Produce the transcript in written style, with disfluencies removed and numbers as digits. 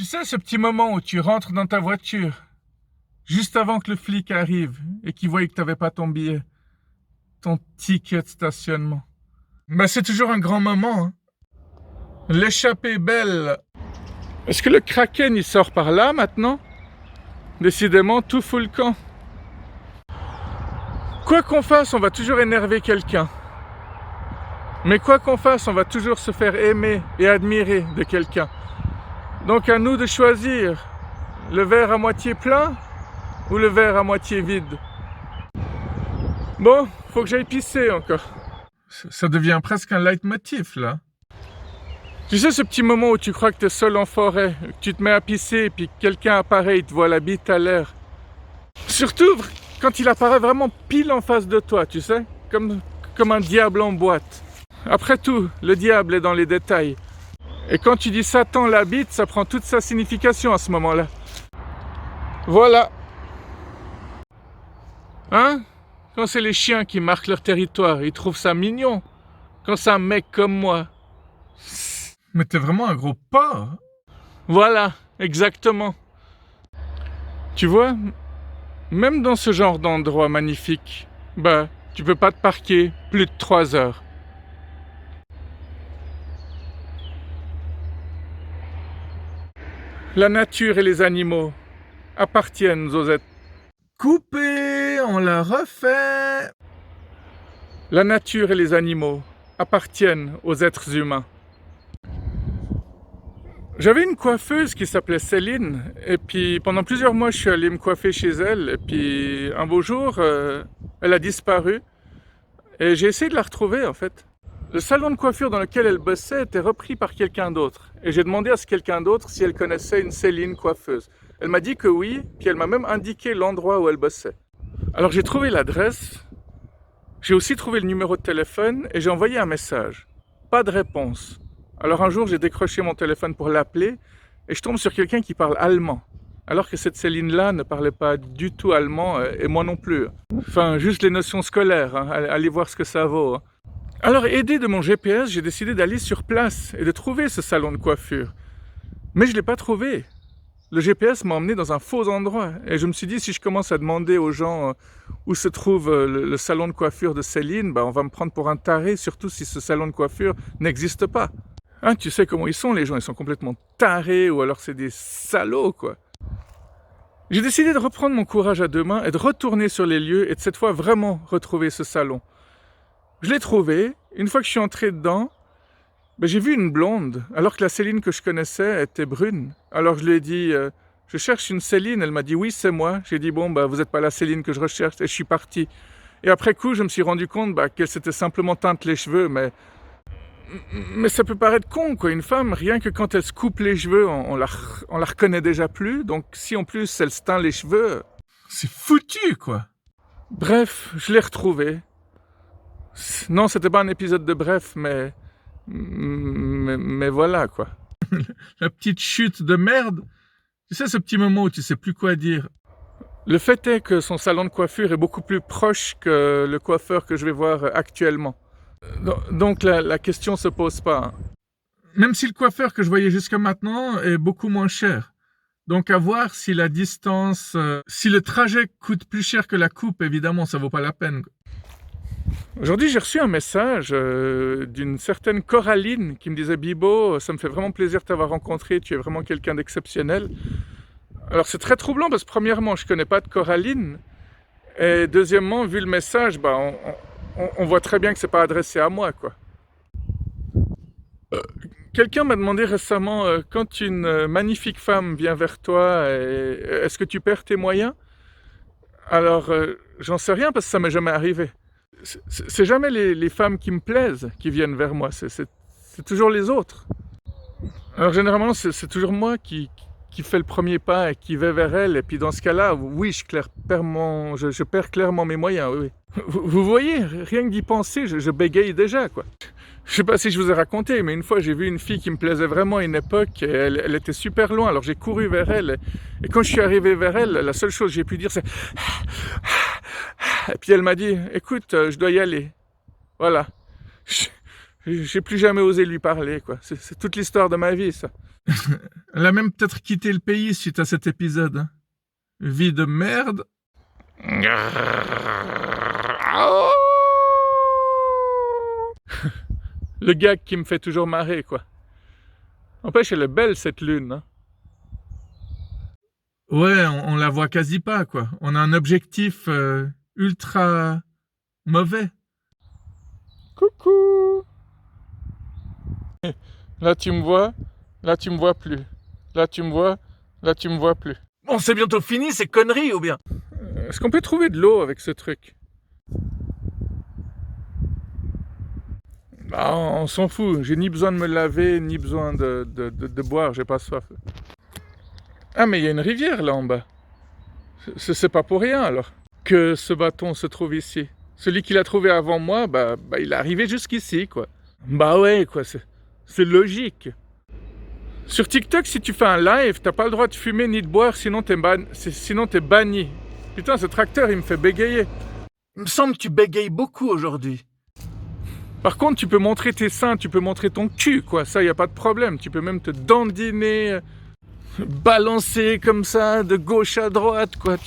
Tu sais, ce petit moment où tu rentres dans ta voiture, juste avant que le flic arrive et qu'il voie que tu n'avais pas ton billet, ton ticket de stationnement. Ben, c'est toujours un grand moment. Hein. L'échappée belle. Est-ce que le Kraken, il sort par là, maintenant? Décidément, tout fout le camp. Quoi qu'on fasse, on va toujours énerver quelqu'un. Mais quoi qu'on fasse, on va toujours se faire aimer et admirer de quelqu'un. Donc à nous de choisir le verre à moitié plein ou le verre à moitié vide. Bon, faut que j'aille pisser encore. Ça devient presque un leitmotiv là. Tu sais ce petit moment où tu crois que tu es seul en forêt, que tu te mets à pisser et puis quelqu'un apparaît, il te voit la bite à l'air. Surtout quand il apparaît vraiment pile en face de toi, tu sais, comme un diable en boîte. Après tout, le diable est dans les détails. Et quand tu dis Satan la bite, ça prend toute sa signification à ce moment-là. Voilà. Hein? Quand c'est les chiens qui marquent leur territoire, ils trouvent ça mignon. Quand c'est un mec comme moi. Mais t'es vraiment un gros porc. Voilà, exactement. Tu vois, même dans ce genre d'endroit magnifique, bah, tu peux pas te parquer plus de 3 heures. La nature et les animaux appartiennent aux êtres. Coupé, on l'a refait. La nature et les animaux appartiennent aux êtres humains. J'avais une coiffeuse qui s'appelait Céline, et puis pendant plusieurs mois je suis allé me coiffer chez elle, et puis un beau jour, elle a disparu, et j'ai essayé de la retrouver en fait. Le salon de coiffure dans lequel elle bossait était repris par quelqu'un d'autre, et j'ai demandé à ce quelqu'un d'autre si elle connaissait une Céline coiffeuse. Elle m'a dit que oui, puis elle m'a même indiqué l'endroit où elle bossait. Alors j'ai trouvé l'adresse, j'ai aussi trouvé le numéro de téléphone, et j'ai envoyé un message. Pas de réponse. Alors un jour, j'ai décroché mon téléphone pour l'appeler et je tombe sur quelqu'un qui parle allemand. Alors que cette Céline-là ne parlait pas du tout allemand et moi non plus. Enfin, juste les notions scolaires, hein. Allez voir ce que ça vaut. Hein. Alors, aidé de mon GPS, j'ai décidé d'aller sur place et de trouver ce salon de coiffure. Mais je ne l'ai pas trouvé. Le GPS m'a emmené dans un faux endroit et je me suis dit, si je commence à demander aux gens où se trouve le salon de coiffure de Céline, on va me prendre pour un taré, surtout si ce salon de coiffure n'existe pas. Hein, tu sais comment ils sont, les gens, ils sont complètement tarés ou alors c'est des salauds, quoi. J'ai décidé de reprendre mon courage à deux mains et de retourner sur les lieux et de cette fois vraiment retrouver ce salon. Je l'ai trouvé, une fois que je suis entré dedans, j'ai vu une blonde, alors que la Céline que je connaissais était brune. Alors je lui ai dit, je cherche une Céline, elle m'a dit oui c'est moi. J'ai dit bon, vous n'êtes pas la Céline que je recherche et je suis parti. Et après coup, je me suis rendu compte qu'elle s'était simplement teinte les cheveux, mais ça peut paraître con, quoi. Une femme, rien que quand elle se coupe les cheveux, on la reconnaît déjà plus. Donc si en plus elle se teint les cheveux, c'est foutu, quoi. Bref, je l'ai retrouvée. Non, c'était pas un épisode de Bref, mais voilà, quoi. La petite chute de merde. Tu sais, ce petit moment où tu sais plus quoi dire. Le fait est que son salon de coiffure est beaucoup plus proche que le coiffeur que je vais voir actuellement. Donc la question se pose pas. Même si le coiffeur que je voyais jusqu'à maintenant est beaucoup moins cher. Donc à voir si la distance, si le trajet coûte plus cher que la coupe, évidemment ça vaut pas la peine. Aujourd'hui j'ai reçu un message d'une certaine Coraline qui me disait « Bibo, ça me fait vraiment plaisir de t'avoir rencontré, tu es vraiment quelqu'un d'exceptionnel ». Alors c'est très troublant parce que premièrement je connais pas de Coraline et deuxièmement vu le message, on voit très bien que c'est pas adressé à moi, quoi. Quelqu'un m'a demandé récemment, quand une magnifique femme vient vers toi, est-ce que tu perds tes moyens? Alors, j'en sais rien parce que ça m'est jamais arrivé. C'est jamais les femmes qui me plaisent qui viennent vers moi, c'est toujours les autres. Alors généralement, c'est toujours moi qui fait le premier pas et qui va vers elle. Et puis dans ce cas-là, oui, je perds clairement mes moyens, oui. Vous voyez, rien que d'y penser, je bégaye déjà, quoi. Je sais pas si je vous ai raconté, mais une fois j'ai vu une fille qui me plaisait vraiment à une époque, et elle était super loin, alors j'ai couru vers elle, et quand je suis arrivé vers elle, la seule chose que j'ai pu dire c'est... Et puis elle m'a dit, écoute, je dois y aller. Voilà. J'ai plus jamais osé lui parler, quoi. C'est toute l'histoire de ma vie, ça. Elle a même peut-être quitté le pays suite à cet épisode. Hein. Vie de merde. Le gag qui me fait toujours marrer, quoi. N'empêche, elle est belle, cette lune. Hein. Ouais, on la voit quasi pas, quoi. On a un objectif ultra mauvais. Coucou. Là, tu me vois. Là, tu me vois plus. Là, tu me vois. Là, tu me vois plus. Bon, c'est bientôt fini, ces conneries, ou bien? Est-ce qu'on peut trouver de l'eau avec ce truc? Bah, on s'en fout. J'ai ni besoin de me laver, ni besoin de boire. J'ai pas soif. Ah, mais il y a une rivière là en bas. C'est pas pour rien alors que ce bâton se trouve ici. Celui qui l'a trouvé avant moi, bah il est arrivé jusqu'ici, quoi. Bah ouais, quoi, c'est logique. Sur TikTok, si tu fais un live, t'as pas le droit de fumer ni de boire, sinon t'es banni. Putain, ce tracteur, il me fait bégayer. Il me semble que tu bégayes beaucoup aujourd'hui. Par contre, tu peux montrer tes seins, tu peux montrer ton cul, quoi. Ça, y a pas de problème. Tu peux même te dandiner, balancer comme ça, de gauche à droite, quoi.